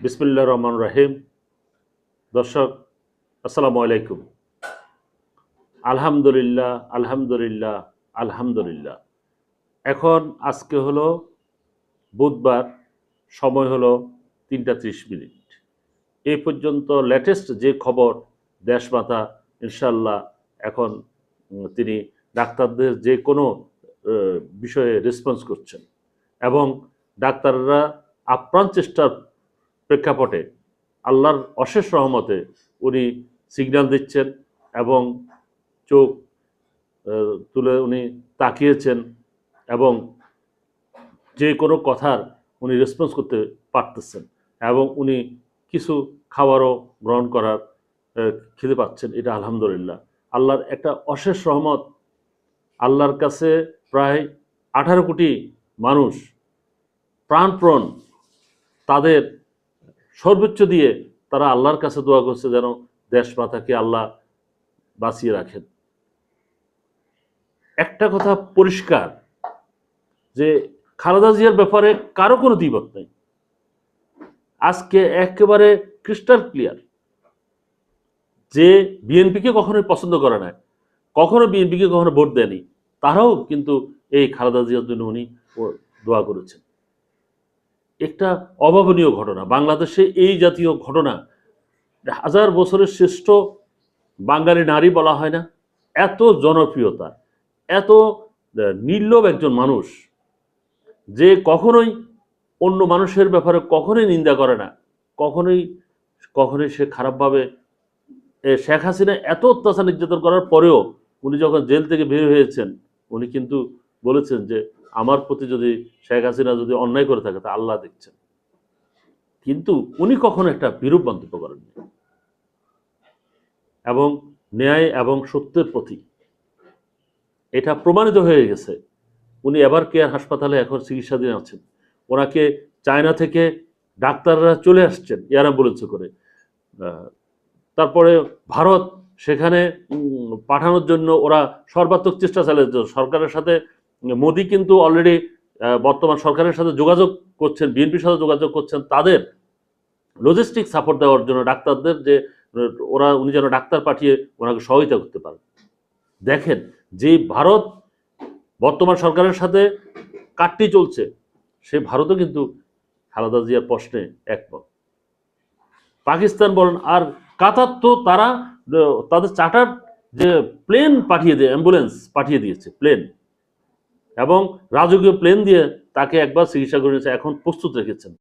বিসমিল্লাহির রহমানির রহিম। দর্শক আসসালামু আলাইকুম। আলহামদুলিল্লাহ, আলহামদুলিল্লাহ, আলহামদুলিল্লাহ। এখন আজকে হলো বুধবার, সময় হলো ৩টা ৩০ মিনিট। এই পর্যন্ত লেটেস্ট যে খবর দেশমাতা ইনশাআল্লাহ এখন তিনি ডাক্তারদের যে কোনো বিষয়ে রেসপন্স করছেন এবং ডাক্তাররা আপ্রাণ চেষ্টার প্রেক্ষাপটে আল্লাহর অশেষ রহমতে উনি সিগন্যাল দিচ্ছেন এবং চোখ তুলে উনি তাকিয়েছেন এবং যে কোনো কথার উনি রেসপন্স করতে পারতেছেন এবং উনি কিছু খাবারও গ্রহণ করার খেতে পাচ্ছেন। এটা আলহামদুলিল্লাহ আল্লাহর একটা অশেষ রহমত। আল্লাহর কাছে প্রায় 18 কোটি মানুষ প্রাণপণ তাদের সর্বোচ্চ দিয়ে তারা আল্লাহর কাছে দোয়া করছে যেন দেশমাতাকে আল্লাহ বাঁচিয়ে রাখেন। একটা কথা পরিষ্কার যে খালেদা জিয়ার ব্যাপারে কারো কোনো দ্বিমত নেই। আজকে একেবারে ক্রিস্টাল ক্লিয়ার যে বিএনপিকে কখনোই পছন্দ করে না, কখনো বিএনপিকে কখনো ভোট দেয়নি, তারাও কিন্তু এই খালেদা জিয়ার জন্য উনি দোয়া করেছেন। একটা অভাবনীয় ঘটনা বাংলাদেশে, এই জাতীয় ঘটনা 1000 বছরের শ্রেষ্ঠ বাঙালি নারী বলা হয় না, এত জনপ্রিয়তা, এত নির্লোভ একজন মানুষ যে কখনোই অন্য মানুষের ব্যাপারে কখনোই নিন্দা করে না, কখনোই সে খারাপভাবে। শেখ হাসিনা এত অত্যাচার নির্যাতন করার পরেও উনি যখন জেল থেকে বের হয়েছেন উনি কিন্তু বলেছেন যে আমার প্রতি যদি শেখ হাসিনা যদি অন্যায় করে থাকে তা আল্লাহ দেখছেন। কিন্তু উনি কখনো একটা বিরূপ মন্তব্য করেননি এবং ন্যায় এবং সত্যের প্রতীক এটা প্রমাণিত হয়ে গেছে। উনি এবার কেয়ার হাসপাতালে এখন চিকিৎসাধীন আছেন। ওনাকে চায়না থেকে ডাক্তাররা চলে আসছেন এয়ার অ্যাম্বুলেন্সে করে। তারপরে ভারত সেখানে পাঠানোর জন্য ওরা সর্বাত্মক চেষ্টা চালিয়েছে সরকারের সাথে। মোদি কিন্তু অলরেডি বর্তমান সরকারের সাথে যোগাযোগ করছেন, বিএনপির সাথে যোগাযোগ করছেন তাদের লজিস্টিক সাপোর্ট দেওয়ার জন্য, ডাক্তারদের যে উনি যেন ডাক্তার পাঠিয়ে ওনাকে সহায়তা করতে পারেন। দেখেন যে ভারত বর্তমান সরকারের সাথে কাটটি চলছে, সে ভারতও কিন্তু খালেদা জিয়ার প্রশ্নে একমত। পাকিস্তান বলেন আর কাতার তো তারা তাদের চার্টার যে প্লেন পাঠিয়ে দিয়ে অ্যাম্বুলেন্স পাঠিয়ে দিয়েছে, প্লেন এবং রাজকীয় প্লেন দিয়ে তাকে একবার চিকিৎসা করে নিয়েছে, এখন প্রস্তুত রেখেছেন।